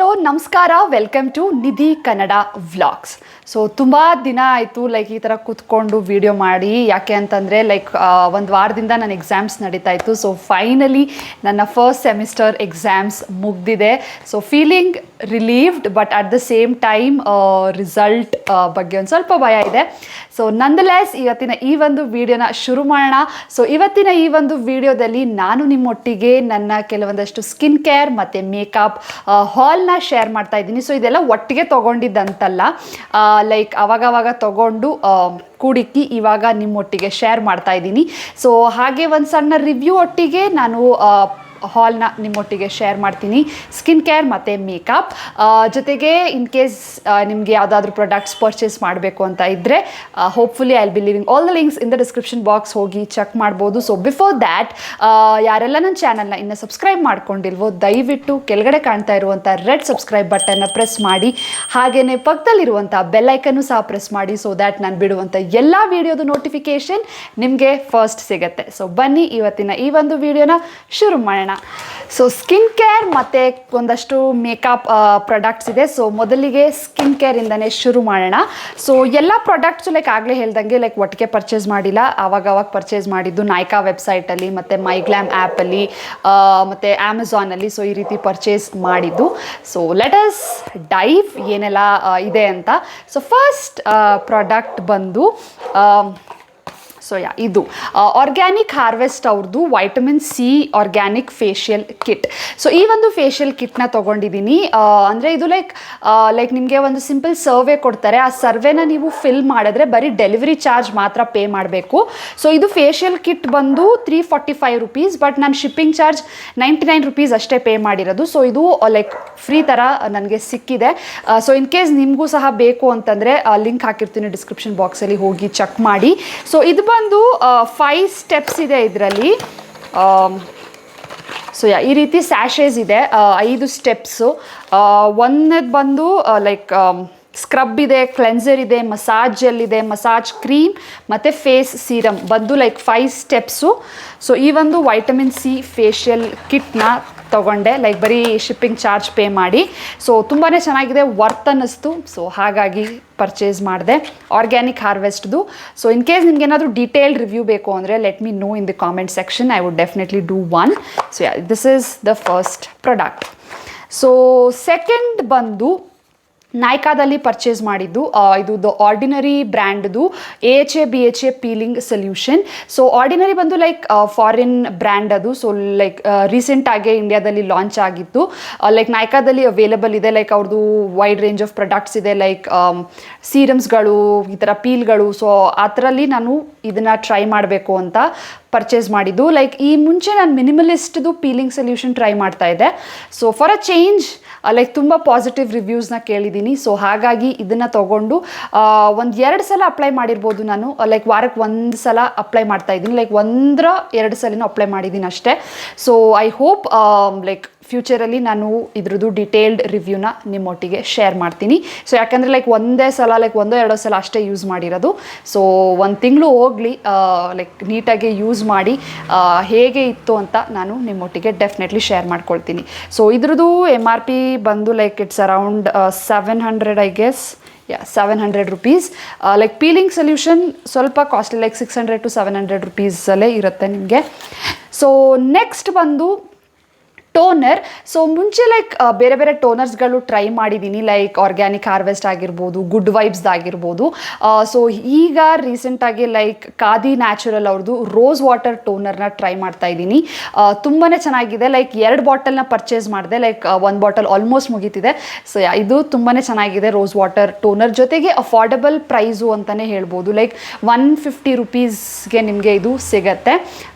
Hello ನಮಸ್ಕಾರ, welcome to Nidhi Kannada vlogs. So ತುಂಬ ದಿನ ಆಯಿತು ಲೈಕ್ ಈ ಥರ ಕೂತ್ಕೊಂಡು ವಿಡಿಯೋ ಮಾಡಿ. ಯಾಕೆ ಅಂತಂದರೆ ಲೈಕ್ ಒಂದು ವಾರದಿಂದ ನನ್ನ ಎಕ್ಸಾಮ್ಸ್ ನಡೀತಾ ಇತ್ತು. ಸೊ ಫೈನಲಿ ನನ್ನ ಫಸ್ಟ್ ಸೆಮಿಸ್ಟರ್ ಎಕ್ಸಾಮ್ಸ್ ಮುಗ್ದಿದೆ. So feeling relieved, but at the same time result ಬಗ್ಗೆ ಒಂದು ಸ್ವಲ್ಪ ಭಯ ಇದೆ. ಸೊ ನಂದಲೆಸ್ ಇವತ್ತಿನ ಈ ಒಂದು ವಿಡಿಯೋನ ಶುರು ಮಾಡೋಣ. ಸೊ ಇವತ್ತಿನ ಈ ಒಂದು ವಿಡಿಯೋದಲ್ಲಿ ನಾನು ನಿಮ್ಮೊಟ್ಟಿಗೆ ನನ್ನ ಕೆಲವೊಂದಷ್ಟು ಸ್ಕಿನ್ ಕೇರ್ ಮತ್ತು ಮೇಕಪ್ ಹಾಲ್ನ ಶೇರ್ ಮಾಡ್ತಾ ಇದ್ದೀನಿ. ಸೊ ಇದೆಲ್ಲ ಒಟ್ಟಿಗೆ ತೊಗೊಂಡಿದ್ದಂತಲ್ಲ, ಲೈಕ್ ಅವಾಗವಾಗ ತೊಗೊಂಡು ಕೂಡಿಕ್ಕಿ ಇವಾಗ ನಿಮ್ಮೊಟ್ಟಿಗೆ ಶೇರ್ ಮಾಡ್ತಾ ಇದ್ದೀನಿ. ಸೊ ಹಾಗೆ ಒಂದು ಸಣ್ಣ ರಿವ್ಯೂ ಒಟ್ಟಿಗೆ ನಾನು ಹಾಲ್ನ ನಿಮ್ಮೊಟ್ಟಿಗೆ ಶೇರ್ ಮಾಡ್ತೀನಿ, ಸ್ಕಿನ್ ಕೇರ್ ಮತ್ತು ಮೇಕಪ್ ಜೊತೆಗೆ. ಇನ್ ಕೇಸ್ ನಿಮಗೆ ಯಾವುದಾದ್ರೂ ಪ್ರಾಡಕ್ಟ್ಸ್ ಪರ್ಚೇಸ್ ಮಾಡಬೇಕು ಅಂತ ಇದ್ದರೆ hopefully I will be living all the links in the description box, ಹೋಗಿ ಚೆಕ್ ಮಾಡ್ಬೋದು. ಸೊ ಬಿಫೋರ್ ದ್ಯಾಟ್ ಯಾರೆಲ್ಲ ನನ್ನ ಚಾನಲ್ನ ಇನ್ನೂ ಸಬ್ಸ್ಕ್ರೈಬ್ ಮಾಡ್ಕೊಂಡಿಲ್ವೋ ದಯವಿಟ್ಟು ಕೆಳಗಡೆ ಕಾಣ್ತಾ ಇರುವಂಥ ರೆಡ್ ಸಬ್ಸ್ಕ್ರೈಬ್ ಬಟನ್ನ ಪ್ರೆಸ್ ಮಾಡಿ, ಹಾಗೆಯೇ ಪಕ್ಕದಲ್ಲಿರುವಂಥ ಬೆಲ್ಲೈಕನ್ನು ಸಹ ಪ್ರೆಸ್ ಮಾಡಿ. ಸೊ ದ್ಯಾಟ್ ನಾನು ಬಿಡುವಂಥ ಎಲ್ಲ ವೀಡಿಯೋದು ನೋಟಿಫಿಕೇಷನ್ ನಿಮಗೆ ಫಸ್ಟ್ ಸಿಗುತ್ತೆ. ಸೊ ಬನ್ನಿ ಇವತ್ತಿನ ಈ ಒಂದು ವಿಡಿಯೋನ ಶುರು ಮಾಡೋಣ. ಸೊ ಸ್ಕಿನ್ ಕೇರ್ ಮತ್ತು ಒಂದಷ್ಟು ಮೇಕಪ್ ಪ್ರಾಡಕ್ಟ್ಸ್ ಇದೆ. ಸೊ ಮೊದಲಿಗೆ ಸ್ಕಿನ್ ಕೇರಿಂದನೇ ಶುರು ಮಾಡೋಣ. ಸೊ ಎಲ್ಲ ಪ್ರಾಡಕ್ಟ್ಸು ಲೈಕ್ ಆಗಲೇ ಹೇಳ್ದಂಗೆ ಲೈಕ್ ಒಟ್ಟಿಗೆ ಪರ್ಚೇಸ್ ಮಾಡಿಲ್ಲ, ಆವಾಗವಾಗ ಪರ್ಚೇಸ್ ಮಾಡಿದ್ದು ನೈಕಾ ವೆಬ್ಸೈಟಲ್ಲಿ ಮತ್ತು ಮೈಗ್ಲಾಮ್ ಆ್ಯಪಲ್ಲಿ ಮತ್ತು ಅಮೆಝಾನಲ್ಲಿ. ಸೊ ಈ ರೀತಿ ಪರ್ಚೇಸ್ ಮಾಡಿದ್ದು. ಸೊ ಲೆಟ್ ಅಸ್ ಡೈವ್ ಏನೆಲ್ಲ ಇದೆ ಅಂತ. ಸೊ ಫಸ್ಟ್ ಪ್ರಾಡಕ್ಟ್ ಬಂದು ಇದು ಆರ್ಗ್ಯಾನಿಕ್ ಹಾರ್ವೆಸ್ಟ್ ಅವ್ರದ್ದು vitamin C organic facial kit. So ಈ ಒಂದು ಫೇಶಿಯಲ್ ಕಿಟ್ನ ತೊಗೊಂಡಿದ್ದೀನಿ. ಅಂದರೆ ಇದು ಲೈಕ್ ನಿಮಗೆ ಒಂದು ಸಿಂಪಲ್ ಸರ್ವೆ ಕೊಡ್ತಾರೆ. ಆ ಸರ್ವೆನ ನೀವು ಫಿಲ್ ಮಾಡಿದ್ರೆ ಬರೀ ಡೆಲಿವರಿ ಚಾರ್ಜ್ ಮಾತ್ರ ಪೇ ಮಾಡಬೇಕು. ಸೊ ಇದು ಫೇಶಿಯಲ್ ಕಿಟ್ ಬಂದು 345 ರುಪೀಸ್, ಬಟ್ ನಾನು ಶಿಪ್ಪಿಂಗ್ ಚಾರ್ಜ್ 99 ರುಪೀಸ್ ಅಷ್ಟೇ ಪೇ ಮಾಡಿರೋದು. ಸೊ ಇದು ಲೈಕ್ ಫ್ರೀ ಥರ ನನಗೆ ಸಿಕ್ಕಿದೆ. ಸೊ ಇನ್ ಕೇಸ್ ನಿಮಗೂ ಸಹ ಬೇಕು ಅಂತಂದರೆ ಲಿಂಕ್ ಹಾಕಿರ್ತೀನಿ ಡಿಸ್ಕ್ರಿಪ್ಷನ್ ಬಾಕ್ಸಲ್ಲಿ, ಹೋಗಿ ಚೆಕ್ ಮಾಡಿ. ಸೊ ಇದು ಬಂದು 5 ಸ್ಟೆಪ್ಸ್ ಇದೆ ಇದರಲ್ಲಿ. ಸೊ ಈ ರೀತಿ ಸ್ಯಾಶೇಸ್ ಇದೆ, 5 ಸ್ಟೆಪ್ಸು. ಒಂದನೇದು ಬಂದು ಲೈಕ್ ಸ್ಕ್ರಬ್ ಇದೆ, ಕ್ಲೆನ್ಸರ್ ಇದೆ, ಮಸಾಜ್ ಜೆಲ್ ಇದೆ, ಮಸಾಜ್ ಕ್ರೀಮ್ ಮತ್ತು ಫೇಸ್ ಸೀರಮ್ ಬಂದು ಲೈಕ್ 5 ಸ್ಟೆಪ್ಸು. ಸೊ ಈ ಒಂದು ವೈಟಮಿನ್ ಸಿ ಫೇಶಿಯಲ್ ಕಿಟ್ನ ತೊಗೊಂಡೆ, ಲೈಕ್ ಬರೀ ಶಿಪ್ಪಿಂಗ್ ಚಾರ್ಜ್ ಪೇ ಮಾಡಿ. ಸೊ ತುಂಬಾ ಚೆನ್ನಾಗಿದೆ, ವರ್ತ್ ಅನ್ನಿಸ್ತು. ಸೊ ಹಾಗಾಗಿ ಪರ್ಚೇಸ್ ಮಾಡಿದೆ ಆರ್ಗ್ಯಾನಿಕ್ ಹಾರ್ವೆಸ್ಟ್ದು. ಸೊ ಇನ್ ಕೇಸ್ ನಿಮ್ಗೆ ಏನಾದರೂ ಡೀಟೇಲ್ಡ್ ರಿವ್ಯೂ ಬೇಕು ಅಂದರೆ let me no in the comment section, I would definitely do one. So this is the first product. So second ಬಂದು ನೈಕಾದಲ್ಲಿ ಪರ್ಚೇಸ್ ಮಾಡಿದ್ದು. ಇದು ದ ಆರ್ಡಿನರಿ ಬ್ರ್ಯಾಂಡ್ದು AHA peeling solution. So ordinary ಬಂದು ಲೈಕ್ ಫಾರಿನ್ ಬ್ರ್ಯಾಂಡ್ ಅದು. So like ರೀಸೆಂಟಾಗಿ ಇಂಡಿಯಾದಲ್ಲಿ launch ಆಗಿತ್ತು. ಲೈಕ್ ನೈಕಾದಲ್ಲಿ ಅವೈಲೇಬಲ್ ಇದೆ. ಲೈಕ್ ಅವ್ರದ್ದು ವೈಡ್ ರೇಂಜ್ ಆಫ್ ಪ್ರಾಡಕ್ಟ್ಸ್ ಇದೆ, ಲೈಕ್ ಸೀರಮ್ಸ್ಗಳು, ಈ ಥರ ಪೀಲ್ಗಳು. ಸೊ ಆ ಥರಲ್ಲಿ ನಾನು ಇದನ್ನು ಟ್ರೈ ಮಾಡಬೇಕು ಅಂತ ಪರ್ಚೇಸ್ ಮಾಡಿದ್ದು. ಲೈಕ್ ಈ ಮುಂಚೆ ನಾನು ಮಿನಿಮಲಿಸ್ಟ್ದು ಪೀಲಿಂಗ್ ಸೊಲ್ಯೂಷನ್ ಟ್ರೈ ಮಾಡ್ತಾ ಇದ್ದೆ. So for a change like ತುಂಬ ಪಾಸಿಟಿವ್ ರಿವ್ಯೂಸ್ನ ಕೇಳಿದ್ದೀನಿ. ಸೊ ಹಾಗಾಗಿ ಇದನ್ನು ತೊಗೊಂಡು 1-2 ಸಲ ಅಪ್ಲೈ ಮಾಡಿರ್ಬೋದು ನಾನು. ಲೈಕ್ ವಾರಕ್ಕೆ 1 ಸಲ ಅಪ್ಲೈ ಮಾಡ್ತಾ ಇದ್ದೀನಿ, ಲೈಕ್ 1-2 ಸಲಿನೂ ಅಪ್ಲೈ ಮಾಡಿದ್ದೀನಿ ಅಷ್ಟೇ. ಸೊ ಐ ಹೋಪ್ ಲೈಕ್ ಫ್ಯೂಚರಲ್ಲಿ ನಾನು ಇದ್ರದ್ದು ಡೀಟೇಲ್ಡ್ ರಿವ್ಯೂನ ನಿಮ್ಮೊಟ್ಟಿಗೆ ಶೇರ್ ಮಾಡ್ತೀನಿ. ಸೊ ಯಾಕಂದರೆ ಲೈಕ್ ಒಂದೇ ಸಲ ಲೈಕ್ 1-2 ಸಲ ಅಷ್ಟೇ ಯೂಸ್ ಮಾಡಿರೋದು. ಸೊ 1 ತಿಂಗಳು ಹೋಗಲಿ ಲೈಕ್ ನೀಟಾಗಿ ಯೂಸ್ ಮಾಡಿ ಹೇಗೆ ಇತ್ತು ಅಂತ ನಾನು ನಿಮ್ಮೊಟ್ಟಿಗೆ ಡೆಫಿನೆಟ್ಲಿ ಶೇರ್ ಮಾಡ್ಕೊಳ್ತೀನಿ. ಸೊ ಇದ್ರದ್ದು MRP ಬಂದು like it's around 700 I guess. 700 rupees. Like peeling solution ಸ್ವಲ್ಪ ಕಾಸ್ಟ್ಲಿ, ಲೈಕ್ 600 to 700 ರುಪೀಸಲ್ಲೇ ಇರುತ್ತೆ ನಿಮಗೆ. ಸೊ ನೆಕ್ಸ್ಟ್ ಬಂದು ಟೋನರ್. ಸೊ ಮುಂಚೆ ಲೈಕ್ ಬೇರೆ ಬೇರೆ ಟೋನರ್ಸ್ಗಳು ಟ್ರೈ ಮಾಡಿದ್ದೀನಿ, ಲೈಕ್ ಆರ್ಗ್ಯಾನಿಕ್ ಹಾರ್ವೆಸ್ಟ್ ಆಗಿರ್ಬೋದು, ಗುಡ್ ವೈಬ್ಸ್ ಆಗಿರ್ಬೋದು. ಸೊ ಈಗ ರೀಸೆಂಟಾಗಿ ಲೈಕ್ ಖಾದಿ ನ್ಯಾಚುರಲ್ ಅವ್ರದ್ದು ರೋಸ್ ವಾಟರ್ ಟೋನರ್ನ ಟ್ರೈ ಮಾಡ್ತಾ ಇದ್ದೀನಿ. ತುಂಬಾ ಚೆನ್ನಾಗಿದೆ. ಲೈಕ್ 2 ಬಾಟಲ್ನ ಪರ್ಚೇಸ್ ಮಾಡಿದೆ, ಲೈಕ್ 1 ಬಾಟಲ್ ಆಲ್ಮೋಸ್ಟ್ ಮುಗೀತಿದೆ. ಸೊ ಇದು ತುಂಬಾ ಚೆನ್ನಾಗಿದೆ ರೋಸ್ ವಾಟರ್ ಟೋನರ್. ಜೊತೆಗೆ ಅಫೋರ್ಡಬಲ್ ಪ್ರೈಸು ಅಂತಲೇ ಹೇಳ್ಬೋದು. ಲೈಕ್ 150 ರುಪೀಸ್ಗೆ ನಿಮಗೆ ಇದು ಸಿಗತ್ತೆ.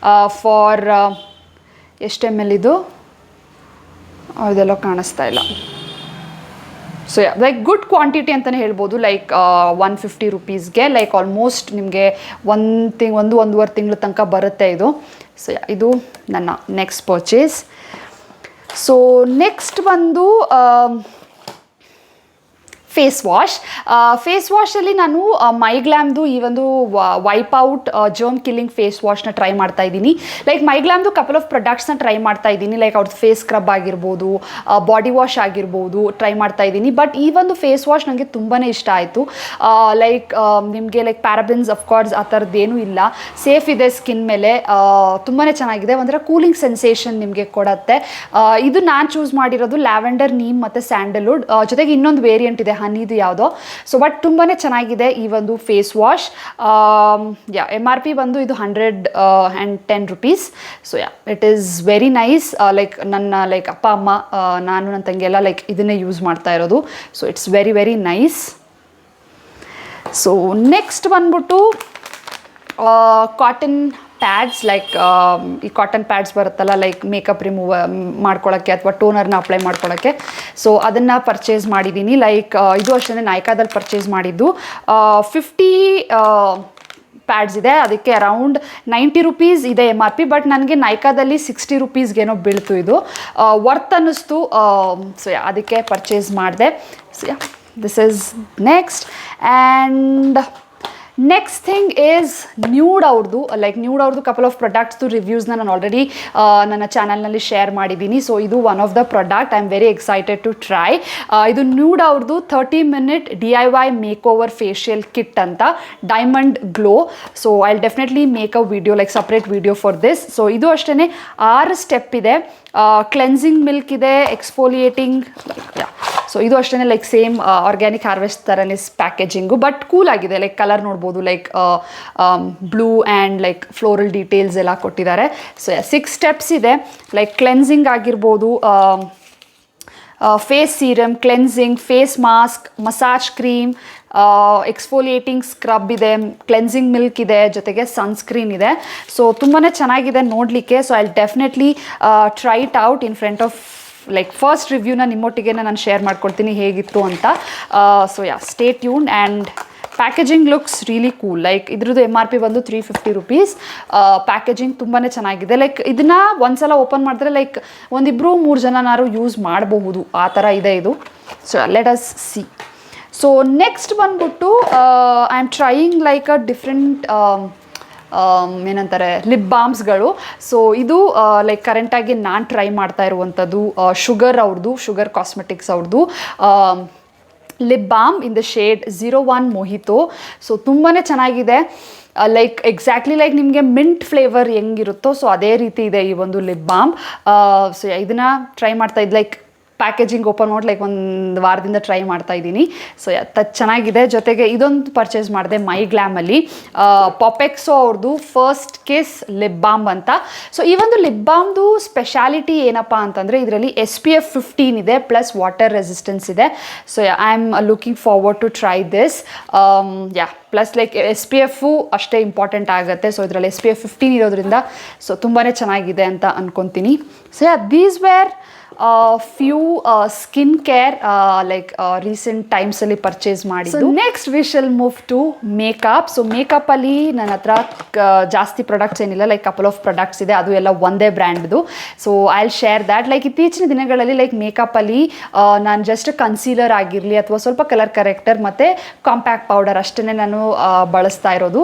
ಫಾರ್ ಎಷ್ಟು ml ಇದು ಅದೆಲ್ಲ ಕಾಣಿಸ್ತಾ ಇಲ್ಲ. ಸೊ ಲೈಕ್ ಗುಡ್ ಕ್ವಾಂಟಿಟಿ ಅಂತಲೇ ಹೇಳ್ಬೋದು. ಲೈಕ್ 150 ರುಪೀಸ್ಗೆ ಲೈಕ್ ಆಲ್ಮೋಸ್ಟ್ ನಿಮಗೆ 1-1.5 ತಿಂಗಳ ತನಕ ಬರುತ್ತೆ ಇದು. ಸೊ ಇದು ನನ್ನ ನೆಕ್ಸ್ಟ್ ಪರ್ಚೇಸ್. ಸೊ ನೆಕ್ಸ್ಟ್ ಬಂದು ಫೇಸ್ ವಾಶಲ್ಲಿ ನಾನು ಮೈಗ್ಲಾಮ್ದು ಈ ಒಂದು wipe out germ killing face ವಾಶ್ನ ಟ್ರೈ ಮಾಡ್ತಾ ಇದ್ದೀನಿ. ಲೈಕ್ ಮೈಗ್ಲಾಮ್ದು ಕಪಲ್ ಆಫ್ ಪ್ರಾಡಕ್ಟ್ಸ್ನ ಟ್ರೈ ಮಾಡ್ತಾ ಇದ್ದೀನಿ. ಲೈಕ್ ಅವ್ರದ್ದು ಫೇಸ್ ಸ್ಕ್ರಬ್ ಆಗಿರ್ಬೋದು, ಬಾಡಿ ವಾಶ್ ಆಗಿರ್ಬೋದು ಟ್ರೈ ಮಾಡ್ತಾ ಇದ್ದೀನಿ. ಬಟ್ ಈ ಒಂದು ಫೇಸ್ ವಾಶ್ ನನಗೆ ತುಂಬಾ ಇಷ್ಟ ಆಯಿತು. ಲೈಕ್ ನಿಮಗೆ ಲೈಕ್ ಪ್ಯಾರಾಬಿನ್ಸ್ ಅಫ್ಕೋರ್ಸ್ ಆ ಥರದ್ದೇನೂ ಇಲ್ಲ, ಸೇಫ್ ಇದೆ ಸ್ಕಿನ್ ಮೇಲೆ, ತುಂಬಾ ಚೆನ್ನಾಗಿದೆ. ಒಂಥರ ಕೂಲಿಂಗ್ ಸೆನ್ಸೇಷನ್ ನಿಮಗೆ ಕೊಡುತ್ತೆ. ಇದು ನಾನು ಚೂಸ್ ಮಾಡಿರೋದು ಲ್ಯಾವೆಂಡರ್, ನೀಮ್ ಮತ್ತು ಸ್ಯಾಂಡಲ್ವುಡ್, ಜೊತೆಗೆ ಇನ್ನೊಂದು ವೇರಿಯಂಟ್ ಇದೆ ಹನಿದು ಯಾವುದೋ. ಸೊ ಬಟ್ ತುಂಬಾ ಚೆನ್ನಾಗಿದೆ ಈ ಒಂದು ಫೇಸ್ ವಾಶ್. MRP ಬಂದು ಇದು 110 rupees. So it is very nice. Like ನನ್ನ ಲೈಕ್ ಅಪ್ಪ ಅಮ್ಮ, ನಾನು ನನ್ನ ತಂಗಿ ಎಲ್ಲ ಲೈಕ್ ಇದನ್ನೇ ಯೂಸ್ ಮಾಡ್ತಾ ಇರೋದು. So it's very very nice. So next ಬಂದ್ಬಿಟ್ಟು ಕಾಟನ್ ಪ್ಯಾಡ್ಸ್. ಲೈಕ್ ಈ ಕಾಟನ್ ಪ್ಯಾಡ್ಸ್ ಬರುತ್ತಲ್ಲ, ಲೈಕ್ ಮೇಕಪ್ ರಿಮೂವ್ ಮಾಡ್ಕೊಳ್ಳೋಕ್ಕೆ ಅಥವಾ ಟೋನರ್ನ ಅಪ್ಲೈ ಮಾಡ್ಕೊಳ್ಳೋಕ್ಕೆ. ಸೊ ಅದನ್ನು ಪರ್ಚೇಸ್ ಮಾಡಿದ್ದೀನಿ. ಲೈಕ್ ಇದು ಅಷ್ಟೇ ನೈಕಾದಲ್ಲಿ ಪರ್ಚೇಸ್ ಮಾಡಿದ್ದು. 50 ಪ್ಯಾಡ್ಸ್ ಇದೆ, ಅದಕ್ಕೆ ಅರೌಂಡ್ 90 rupees ಇದೆ MRP. ಬಟ್ ನನಗೆ ನೈಕಾದಲ್ಲಿ 60 rupeesಗೇನೋ ಬೀಳ್ತು. ಇದು ವರ್ತ್ ಅನ್ನಿಸ್ತು. ಸೊ ಅದಕ್ಕೆ ಪರ್ಚೇಸ್ ಮಾಡಿದೆ. So this is next. And next thing is nude ಅವ್ರದ್ದು. ಲೈಕ್ ನ್ಯೂಡ್ ಅವ್ರದ್ದು ಕಪಲ್ ಆಫ್ ಪ್ರಾಡಕ್ಟ್ಸ್ದು ರಿವ್ಯೂಸ್ನ ನಾನು ಆಲ್ರೆಡಿ ನನ್ನ ಚಾನಲ್ನಲ್ಲಿ ಶೇರ್ ಮಾಡಿದ್ದೀನಿ. ಸೊ ಇದು one of the product I am very excited to try. ಇದು ನ್ಯೂಡ್ ಅವ್ರದ್ದು 30-minute DIY makeover facial kit ಅಂತ, diamond glow. So I will definitely make a video, like separate video for this. So ಇದು ಅಷ್ಟೇ 6 step ಇದೆ. Cleansing milk ಇದೆ, exfoliating. So ಇದು ಅಷ್ಟೇ like same organic harvest ಥರನೇ packaging, but cool ಆಗಿದೆ. Like colour ನೋಡ್ಬೋದು, like blue and like floral details ಎಲ್ಲ ಕೊಟ್ಟಿದ್ದಾರೆ. ಸೊ 6 ಸ್ಟೆಪ್ಸ್ ಇದೆ. ಲೈಕ್ ಕ್ಲೆನ್ಸಿಂಗ್ ಆಗಿರ್ಬೋದು, face serum, cleansing, face mask, massage cream, exfoliating scrub ಇದೆ, ಕ್ಲೆನ್ಸಿಂಗ್ ಮಿಲ್ಕ್ ಇದೆ, ಜೊತೆಗೆ ಸನ್ಸ್ಕ್ರೀನ್ ಇದೆ. ಸೊ ತುಂಬಾ ಚೆನ್ನಾಗಿದೆ ನೋಡಲಿಕ್ಕೆ. So I will definitely try it out in front of like first ರಿವ್ಯೂನ ನಿಮ್ಮೊಟ್ಟಿಗೆ ನಾನು ಶೇರ್ ಮಾಡ್ಕೊಳ್ತೀನಿ ಹೇಗಿತ್ತು ಅಂತ. So stay tuned. And packaging looks really cool. Like ಇದ್ರದ್ದು MRP ಬಂದು 350 rupees. ಪ್ಯಾಕೇಜಿಂಗ್ ತುಂಬಾ ಚೆನ್ನಾಗಿದೆ. ಲೈಕ್ ಇದನ್ನು ಒಂದ್ಸಲ ಓಪನ್ ಮಾಡಿದ್ರೆ ಲೈಕ್ 1-2-3 ಜನನಾರು ಯೂಸ್ ಮಾಡಬಹುದು, ಆ ಥರ ಇದೆ ಇದು. So let us see. So next ಬಂದ್ಬಿಟ್ಟು I am trying like a different ಏನಂತಾರೆ ಲಿಪ್ ಬಾಮ್ಸ್ಗಳು. ಸೊ ಇದು ಲೈಕ್ ಕರೆಂಟಾಗಿ ನಾನು ಟ್ರೈ ಮಾಡ್ತಾ ಇರುವಂಥದ್ದು ಶುಗರ್ ಅವ್ರದ್ದು, ಶುಗರ್ ಕಾಸ್ಮೆಟಿಕ್ಸ್ ಅವ್ರದ್ದು lip balm in the shade 01 mojito. So ತುಂಬಾ ಚೆನ್ನಾಗಿದೆ. ಲೈಕ್ ಎಕ್ಸಾಕ್ಟ್ಲಿ ಲೈಕ್ ನಿಮಗೆ ಮಿಂಟ್ ಫ್ಲೇವರ್ ಹೆಂಗಿರುತ್ತೋ ಸೊ ಅದೇ ರೀತಿ ಇದೆ ಈ ಒಂದು ಲಿಪ್ ಬಾಮ್. ಸೊ ಇದನ್ನು ಟ್ರೈ ಮಾಡ್ತಾ ಇದ್ದು ಲೈಕ್ ಪ್ಯಾಕೇಜಿಂಗ್ ಓಪನ್ ಮಾಡಿ ಲೈಕ್ 1 ವಾರದಿಂದ ಟ್ರೈ ಮಾಡ್ತಾ ಇದ್ದೀನಿ. ಸೊ ಚೆನ್ನಾಗಿದೆ. ಜೊತೆಗೆ ಇದೊಂದು ಪರ್ಚೇಸ್ ಮಾಡಿದೆ ಮೈಗ್ಲಾಮಲ್ಲಿ, ಪಾಪೆಕ್ಸೋ ಅವ್ರದ್ದು ಫಸ್ಟ್ ಕಿಸ್ ಲಿಪ್ ಬಾಮ್ ಅಂತ. ಸೊ ಈ ಒಂದು ಲಿಪ್ ಬಾಮ್ದು ಸ್ಪೆಷಾಲಿಟಿ ಏನಪ್ಪ ಅಂತಂದರೆ ಇದರಲ್ಲಿ SPF 15 ಇದೆ, ಪ್ಲಸ್ ವಾಟರ್ ರೆಸಿಸ್ಟೆನ್ಸ್ ಇದೆ. So I am looking forward to try this. Plus like SPF ಅಷ್ಟೇ ಇಂಪಾರ್ಟೆಂಟ್ ಆಗುತ್ತೆ. ಸೊ ಇದರಲ್ಲಿ SPF 15 ಇರೋದ್ರಿಂದ ಸೊ ತುಂಬಾ ಚೆನ್ನಾಗಿದೆ ಅಂತ ಅಂದ್ಕೊತೀನಿ. So these were few skin care like recent ಟೈಮ್ಸಲ್ಲಿ ಪರ್ಚೇಸ್ ಮಾಡಿದ್ದು. Next we shall move to makeup. So ಮೇಕಪ್ಪಲ್ಲಿ ನನ್ನ ಹತ್ರ ಜಾಸ್ತಿ ಪ್ರಾಡಕ್ಟ್ಸ್ ಏನಿಲ್ಲ, ಲೈಕ್ ಕಪಲ್ ಆಫ್ ಪ್ರಾಡಕ್ಟ್ಸ್ ಇದೆ, ಅದು ಎಲ್ಲ ಒಂದೇ ಬ್ರ್ಯಾಂಡ್ದು. So I will share that. Like ಇತ್ತೀಚಿನ ದಿನಗಳಲ್ಲಿ ಲೈಕ್ ಮೇಕಪ್ಪಲ್ಲಿ ನಾನು ಜಸ್ಟ್ ಕನ್ಸೀಲರ್ ಆಗಿರಲಿ ಅಥವಾ ಸ್ವಲ್ಪ ಕಲರ್ ಕರೆಕ್ಟರ್ ಮತ್ತು ಕಾಂಪ್ಯಾಕ್ಟ್ ಪೌಡರ್ ಅಷ್ಟೇ ನಾನು ಬಳಸ್ತಾ ಇರೋದು.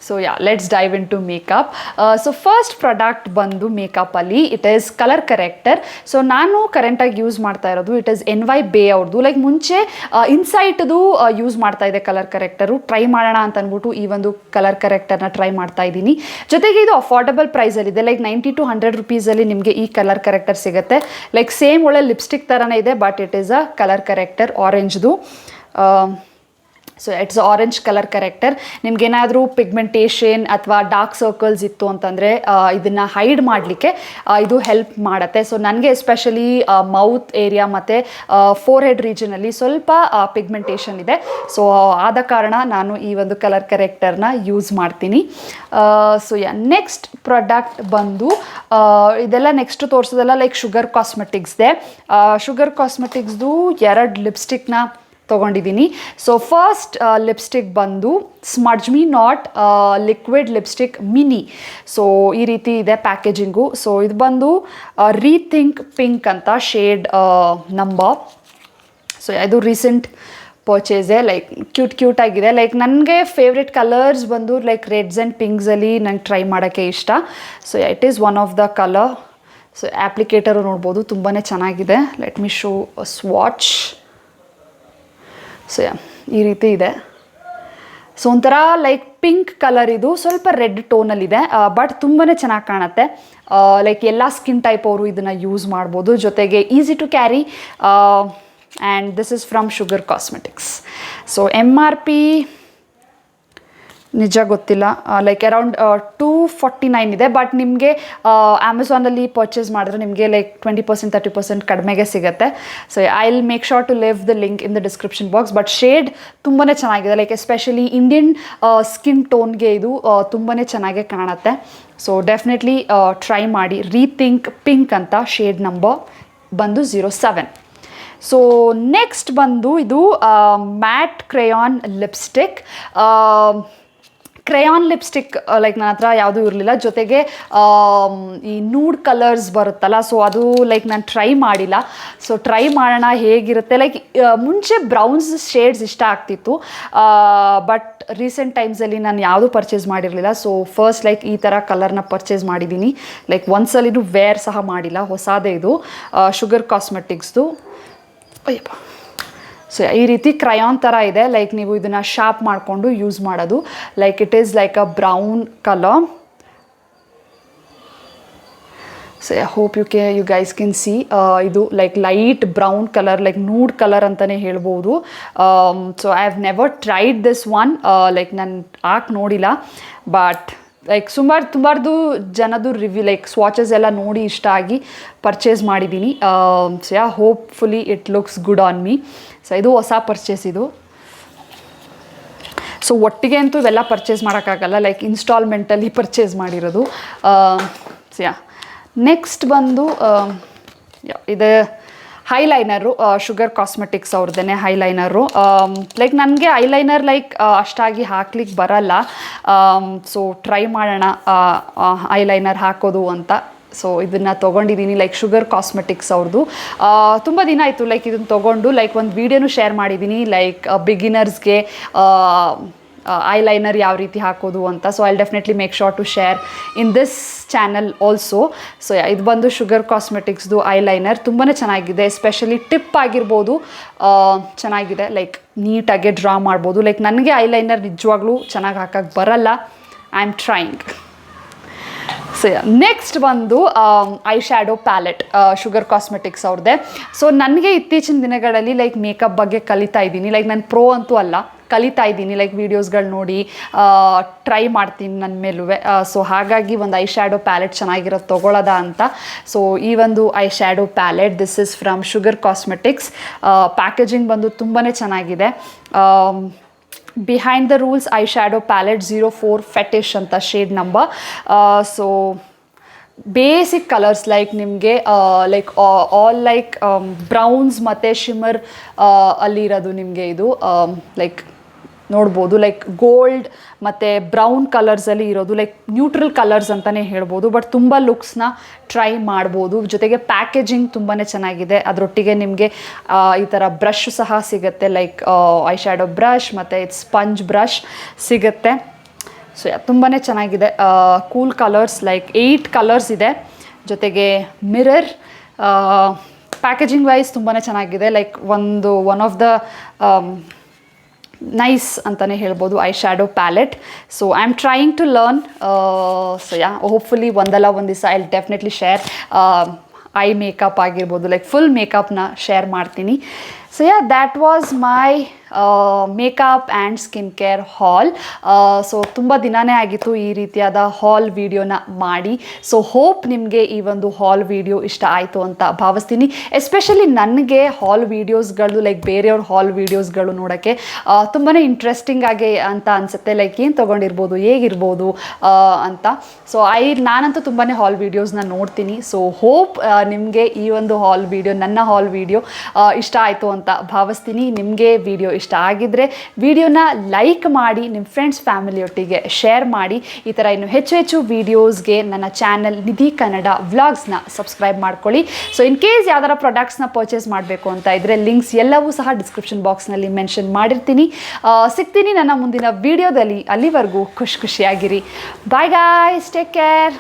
So let's dive into makeup. So first product ಬಂದು ಮೇಕಪ್ಪಲ್ಲಿ it is colour corrector. So ನಾನು ಕರೆಂಟಾಗಿ ಯೂಸ್ ಮಾಡ್ತಾ ಇರೋದು ಇಟ್ ಈಸ್ NY ಬೇ ಅವ್ರದ್ದು. ಲೈಕ್ ಮುಂಚೆ ಇನ್ಸೈಟ್ದು ಯೂಸ್ ಮಾಡ್ತಾ ಇದೆ ಕಲರ್ ಕರೆಕ್ಟರು. ಟ್ರೈ ಮಾಡೋಣ ಅಂತ ಅಂದ್ಬಿಟ್ಟು ಈ ಒಂದು ಕಲರ್ ಕರೆಕ್ಟರ್ನ ಟ್ರೈ ಮಾಡ್ತಾ ಇದ್ದೀನಿ. ಜೊತೆಗೆ ಇದು ಅಫೋರ್ಡಬಲ್ ಪ್ರೈಸಲ್ಲಿದೆ. ಲೈಕ್ 90 to 100 rupeesಲ್ಲಿ ನಿಮಗೆ ಈ ಕಲರ್ ಕರೆಕ್ಟರ್ ಸಿಗುತ್ತೆ. ಲೈಕ್ ಸೇಮ್ ಒಳ್ಳೆ ಲಿಪ್ಸ್ಟಿಕ್ ಥರನೇ ಇದೆ, but it is a colour corrector ಆರೆಂಜ್ದು. So it's orange colour corrector. ನಿಮ್ಗೇನಾದರೂ ಪಿಗ್ಮೆಂಟೇಷನ್ ಅಥವಾ ಡಾರ್ಕ್ ಸರ್ಕಲ್ಸ್ ಇತ್ತು ಅಂತಂದರೆ ಇದನ್ನು ಹೈಡ್ ಮಾಡಲಿಕ್ಕೆ ಇದು ಹೆಲ್ಪ್ ಮಾಡುತ್ತೆ. ಸೊ ನನಗೆ ಎಸ್ಪೆಷಲಿ ಮೌತ್ ಏರಿಯಾ ಮತ್ತು ಫೋರ್ ಹೆಡ್ ರೀಜನಲ್ಲಿ ಸ್ವಲ್ಪ ಪಿಗ್ಮೆಂಟೇಷನ್ ಇದೆ. ಸೊ ಆದ ಕಾರಣ ನಾನು ಈ ಒಂದು ಕಲರ್ ಕರೆಕ್ಟರ್ನ ಯೂಸ್ ಮಾಡ್ತೀನಿ. ಸೊ ನೆಕ್ಸ್ಟ್ ಪ್ರಾಡಕ್ಟ್ ಬಂದು ಇದೆಲ್ಲ ನೆಕ್ಸ್ಟ್ ತೋರಿಸೋದೆಲ್ಲ ಲೈಕ್ ಶುಗರ್ ಕಾಸ್ಮೆಟಿಕ್ಸ್ದೆ. ಶುಗರ್ ಕಾಸ್ಮೆಟಿಕ್ಸ್ದು 2 ಲಿಪ್ಸ್ಟಿಕ್ನ ತೊಗೊಂಡಿದ್ದೀನಿ. ಸೊ ಫಸ್ಟ್ ಲಿಪ್ಸ್ಟಿಕ್ ಬಂದು smudge me not liquid lipstick mini. So ಈ ರೀತಿ ಇದೆ ಪ್ಯಾಕೇಜಿಂಗು. ಸೊ ಇದು ಬಂದು ರೀಥಿಂಕ್ ಪಿಂಕ್ ಅಂತ ಶೇಡ್ ನಂಬರ್. ಸೊ ಇದು ರೀಸೆಂಟ್ ಪರ್ಚೇಸೆ, ಲೈಕ್ ಕ್ಯೂಟ್ ಆಗಿದೆ. ಲೈಕ್ ನನಗೆ ಫೇವ್ರೆಟ್ ಕಲರ್ಸ್ ಬಂದು ಲೈಕ್ ರೆಡ್ಸ್ ಆ್ಯಂಡ್ ಪಿಂಕ್ಸಲ್ಲಿ ನಂಗೆ ಟ್ರೈ ಮಾಡೋಕ್ಕೆ ಇಷ್ಟ. So it is one of the colour. So applicator ನೋಡ್ಬೋದು, ತುಂಬಾ ಚೆನ್ನಾಗಿದೆ. Let me show a swatch. So ಈ ರೀತಿ ಇದೆ. ಸೊ ಒಂಥರ ಲೈಕ್ ಪಿಂಕ್ ಕಲರ್, ಇದು ಸ್ವಲ್ಪ ರೆಡ್ ಟೋನಲ್ಲಿದೆ, ಬಟ್ ತುಂಬಾ ಚೆನ್ನಾಗಿ ಕಾಣುತ್ತೆ. ಲೈಕ್ ಎಲ್ಲ ಸ್ಕಿನ್ ಟೈಪ್ ಅವರು ಇದನ್ನು ಯೂಸ್ ಮಾಡ್ಬೋದು. ಜೊತೆಗೆ easy to carry. And this is from Sugar cosmetics. So MRP ನಿಜ ಗೊತ್ತಿಲ್ಲ, ಲೈಕ್ ಅರೌಂಡ್ 249 ಇದೆ. ಬಟ್ ನಿಮಗೆ ಅಮೆಝಾನಲ್ಲಿ ಪರ್ಚೇಸ್ ಮಾಡಿದ್ರೆ ನಿಮಗೆ ಲೈಕ್ 20% 30% ಕಡಿಮೆಗೆ ಸಿಗುತ್ತೆ. So I will make sure to leave the link in the description box. But shade ತುಂಬಾ ಚೆನ್ನಾಗಿದೆ, ಲೈಕ್ ಎಸ್ಪೆಷಲಿ ಇಂಡಿಯನ್ ಸ್ಕಿನ್ ಟೋನ್ಗೆ ಇದು ತುಂಬಾ ಚೆನ್ನಾಗೇ ಕಾಣುತ್ತೆ. ಸೊ ಡೆಫಿನೆಟ್ಲಿ ಟ್ರೈ ಮಾಡಿ. ರೀಥಿಂಕ್ ಪಿಂಕ್ ಅಂತ ಶೇಡ್ ನಂಬರ್ ಬಂದು 07. ಸೊ ನೆಕ್ಸ್ಟ್ ಬಂದು ಇದು matte crayon lipstick. Crayon lipstick like ನನ್ನ ಹತ್ರ ಯಾವುದೂ ಇರಲಿಲ್ಲ. ಜೊತೆಗೆ ಈ ನೂಡ್ ಕಲರ್ಸ್ ಬರುತ್ತಲ್ಲ, ಸೊ ಅದು ಲೈಕ್ ನಾನು ಟ್ರೈ ಮಾಡಿಲ್ಲ. ಸೊ ಟ್ರೈ ಮಾಡೋಣ ಹೇಗಿರುತ್ತೆ. ಲೈಕ್ ಮುಂಚೆ ಬ್ರೌನ್ಸ್ ಶೇಡ್ಸ್ ಇಷ್ಟ ಆಗ್ತಿತ್ತು, ಬಟ್ ರೀಸೆಂಟ್ ಟೈಮ್ಸಲ್ಲಿ ನಾನು ಯಾವುದೂ ಪರ್ಚೇಸ್ ಮಾಡಿರಲಿಲ್ಲ. ಸೊ ಫಸ್ಟ್ ಲೈಕ್ ಈ ಥರ ಕಲರ್ನ ಪರ್ಚೇಸ್ ಮಾಡಿದ್ದೀನಿ. ಲೈಕ್ ಒಂದ್ಸಲಿನೂ ವೇರ್ ಸಹ ಮಾಡಿಲ್ಲ, ಹೊಸದೇ ಇದು ಶುಗರ್ ಕಾಸ್ಮೆಟಿಕ್ಸ್ದು. ಅಯ್ಯಪ್ಪ. ಸೊ ಈ ರೀತಿ ಕ್ರಯಾನ್ ಥರ ಇದೆ. ಲೈಕ್ ನೀವು ಇದನ್ನು ಶಾರ್ಪ್ ಮಾಡಿಕೊಂಡು ಯೂಸ್ ಮಾಡೋದು. Like it is like a brown colour. So I hope you guys can see. ಇದು like light brown colour, like nude colour ಅಂತಲೇ ಹೇಳ್ಬೋದು. So I have never tried this one. Like ನಾನು ಹಾಕಿ ನೋಡಿಲ್ಲ, but like ಸುಮಾರು ಜನದು review like ಸ್ವಾಚಸ್ ಎಲ್ಲ ನೋಡಿ ಇಷ್ಟ ಆಗಿ ಪರ್ಚೇಸ್ ಮಾಡಿದ್ದೀನಿ. So hopefully it looks good on me. So ಇದು ಹೊಸ ಪರ್ಚೇಸ್ ಇದು. ಸೊ ಒಟ್ಟಿಗೆ ಅಂತೂ ಇವೆಲ್ಲ ಪರ್ಚೇಸ್ ಮಾಡೋಕ್ಕಾಗಲ್ಲ, ಲೈಕ್ ಇನ್ಸ್ಟಾಲ್ಮೆಂಟಲ್ಲಿ ಪರ್ಚೇಸ್ ಮಾಡಿರೋದು. ಸೊ ನೆಕ್ಸ್ಟ್ ಬಂದು ಇದು ಹೈಲೈನರು, ಶುಗರ್ ಕಾಸ್ಮೆಟಿಕ್ಸ್ ಅವ್ರದ್ದೇ ಹೈಲೈನರು. ಲೈಕ್ ನನಗೆ ಐಲೈನರ್ ಲೈಕ್ ಅಷ್ಟಾಗಿ ಹಾಕ್ಲಿಕ್ಕೆ ಬರಲ್ಲ. ಸೊ ಟ್ರೈ ಮಾಡೋಣ ಐಲೈನರ್ ಹಾಕೋದು ಅಂತ. ಸೊ ಇದನ್ನು ತೊಗೊಂಡಿದ್ದೀನಿ, ಲೈಕ್ ಶುಗರ್ ಕಾಸ್ಮೆಟಿಕ್ಸ್ ಅವ್ರದ್ದು. ತುಂಬ ದಿನ ಆಯಿತು ಲೈಕ್ ಇದನ್ನು ತೊಗೊಂಡು. ಲೈಕ್ ಒಂದು ವೀಡಿಯೋನು ಶೇರ್ ಮಾಡಿದ್ದೀನಿ, ಲೈಕ್ ಬಿಗಿನರ್ಸ್ಗೆ ಐಲೈನರ್ ಯಾವ ರೀತಿ ಹಾಕೋದು ಅಂತ. So I definitely make sure to share in this channel also. So ಇದು ಬಂದು ಶುಗರ್ ಕಾಸ್ಮೆಟಿಕ್ಸ್ದು ಐಲೈನರ್, ತುಂಬಾ ಚೆನ್ನಾಗಿದೆ. ಎಸ್ಪೆಷಲಿ ಟಿಪ್ ಆಗಿರ್ಬೋದು, ಚೆನ್ನಾಗಿದೆ. ಲೈಕ್ ನೀಟಾಗೆ ಡ್ರಾ ಮಾಡ್ಬೋದು. ಲೈಕ್ ನನಗೆ ಐಲೈನರ್ ನಿಜವಾಗ್ಲೂ ಚೆನ್ನಾಗಿ ಹಾಕೋಕ್ಕೆ ಬರಲ್ಲ. I am trying. So next ಬಂದು eye shadow palette, Sugar Cosmetics ಅವ್ರದ್ದೇ. ಸೊ ನನಗೆ ಇತ್ತೀಚಿನ ದಿನಗಳಲ್ಲಿ ಲೈಕ್ ಮೇಕಪ್ ಬಗ್ಗೆ ಕಲಿತಾ ಇದ್ದೀನಿ. ಲೈಕ್ ನಾನು ಪ್ರೋ ಅಂತೂ ಅಲ್ಲ, ಕಲಿತಾ ಇದ್ದೀನಿ. ಲೈಕ್ ವೀಡಿಯೋಸ್ಗಳು ನೋಡಿ ಟ್ರೈ ಮಾಡ್ತೀನಿ ನನ್ನ ಮೇಲೂ. ಸೊ ಹಾಗಾಗಿ ಒಂದು ಐ ಶ್ಯಾಡೋ ಪ್ಯಾಲೆಟ್ ಚೆನ್ನಾಗಿರೋದು ತೊಗೊಳ್ಳೋದ ಅಂತ. ಸೊ ಈ ಒಂದು I shadow palette, this is from Sugar cosmetics. Packaging ಬಂದು ತುಂಬಾ ಚೆನ್ನಾಗಿದೆ. Behind the rules I shadow palette 04 ಫೆಟಿಶ್ ಅಂತ shade number. So basic colours like ನಿಮಗೆ ಲೈಕ್ ಆಲ್ ಲೈಕ್ ಬ್ರೌನ್ಸ್ ಮತ್ತು ಶಿಮ್ಮರ್ ಅಲ್ಲಿರೋದು ನಿಮಗೆ ಇದು ಲೈಕ್ ನೋಡ್ಬೋದು. ಲೈಕ್ ಗೋಲ್ಡ್ ಮತ್ತು ಬ್ರೌನ್ ಕಲರ್ಸಲ್ಲಿ ಇರೋದು, ಲೈಕ್ ನ್ಯೂಟ್ರಲ್ ಕಲರ್ಸ್ ಅಂತಲೇ ಹೇಳ್ಬೋದು. ಬಟ್ ತುಂಬ ಲುಕ್ಸ್ನ ಟ್ರೈ ಮಾಡ್ಬೋದು. ಜೊತೆಗೆ ಪ್ಯಾಕೇಜಿಂಗ್ ತುಂಬಾ ಚೆನ್ನಾಗಿದೆ. ಅದರೊಟ್ಟಿಗೆ ನಿಮಗೆ ಈ ಥರ ಬ್ರಷ್ ಸಹ ಸಿಗುತ್ತೆ, ಲೈಕ್ ಐ ಶ್ಯಾಡೋ ಬ್ರಷ್ ಮತ್ತು ಸ್ಪಂಜ್ ಬ್ರಷ್ ಸಿಗುತ್ತೆ. ಸೊ ತುಂಬಾ ಚೆನ್ನಾಗಿದೆ. ಕೂಲ್ ಕಲರ್ಸ್, ಲೈಕ್ 8 ಕಲರ್ಸ್ ಇದೆ. ಜೊತೆಗೆ ಮಿರರ್. ಪ್ಯಾಕೇಜಿಂಗ್ ವೈಸ್ ತುಂಬಾ ಚೆನ್ನಾಗಿದೆ. Like one of the nice ಅಂತಲೇ ಹೇಳ್ಬೋದು eye shadow palette. So I am trying to learn. So hopefully ಒಂದಲ್ಲ ಒಂದು ದಿವಸ I will definitely share eye makeup ಆಗಿರ್ಬೋದು, ಲೈಕ್ ಫುಲ್ ಮೇಕಪ್ನ ಶೇರ್ ಮಾಡ್ತೀನಿ. So that was my makeup and skin care haul. So ತುಂಬ ದಿನವೇ ಆಗಿತ್ತು ಈ ರೀತಿಯಾದ ಹಾಲ್ ವಿಡಿಯೋನ ಮಾಡಿ. ಸೊ ಹೋಪ್ ನಿಮಗೆ ಈ ಒಂದು ಹಾಲ್ ವಿಡಿಯೋ ಇಷ್ಟ ಆಯಿತು ಅಂತ ಭಾವಿಸ್ತೀನಿ. ಎಸ್ಪೆಷಲಿ ನನಗೆ ಹಾಲ್ ವೀಡಿಯೋಸ್ಗಳು ಲೈಕ್ ಬೇರೆಯವ್ರ ಹಾಲ್ ವೀಡಿಯೋಸ್ಗಳು ನೋಡೋಕ್ಕೆ ತುಂಬಾ ಇಂಟ್ರೆಸ್ಟಿಂಗ್ ಆಗಿ ಅಂತ ಅನಿಸುತ್ತೆ. ಲೈಕ್ ಏನು ತೊಗೊಂಡಿರ್ಬೋದು, ಹೇಗಿರ್ಬೋದು ಅಂತ. ಸೊ ನಾನಂತೂ ತುಂಬಾ ಹಾಲ್ ವೀಡಿಯೋಸ್ನ ನೋಡ್ತೀನಿ. ಸೊ ಹೋಪ್ ನಿಮಗೆ ಈ ಒಂದು ಹಾಲ್ ವಿಡಿಯೋ, ನನ್ನ ಹಾಲ್ ವಿಡಿಯೋ ಇಷ್ಟ ಆಯಿತು ಅಂತ ಭಾವಿಸ್ತೀನಿ. ನಿಮಗೆ ವಿಡಿಯೋ ಇಷ್ಟ ಆಗಿದ್ದರೆ ವಿಡಿಯೋನ ಲೈಕ್ ಮಾಡಿ, ನಿಮ್ಮ ಫ್ರೆಂಡ್ಸ್ ಫ್ಯಾಮಿಲಿಯೊಟ್ಟಿಗೆ ಶೇರ್ ಮಾಡಿ. ಈ ಥರ ಇನ್ನು ಹೆಚ್ಚು ಹೆಚ್ಚು ವೀಡಿಯೋಸ್ಗೆ ನನ್ನ ಚಾನಲ್ ನಿಧಿ ಕನ್ನಡ ವ್ಲಾಗ್ಸ್ನ ಸಬ್ಸ್ಕ್ರೈಬ್ ಮಾಡ್ಕೊಳ್ಳಿ. ಸೊ ಇನ್ ಕೇಸ್ ಯಾವ್ದಾರ ಪ್ರಾಡಕ್ಟ್ಸ್ನ ಪರ್ಚೇಸ್ ಮಾಡಬೇಕು ಅಂತ ಇದ್ದರೆ ಲಿಂಕ್ಸ್ ಎಲ್ಲವೂ ಸಹ ಡಿಸ್ಕ್ರಿಪ್ಷನ್ ಬಾಕ್ಸ್ನಲ್ಲಿ ಮೆನ್ಷನ್ ಮಾಡಿರ್ತೀನಿ. ಸಿಗ್ತೀನಿ ನನ್ನ ಮುಂದಿನ ವೀಡಿಯೋದಲ್ಲಿ. ಅಲ್ಲಿವರೆಗೂ ಖುಷಿಯಾಗಿರಿ. Bye guys, take care.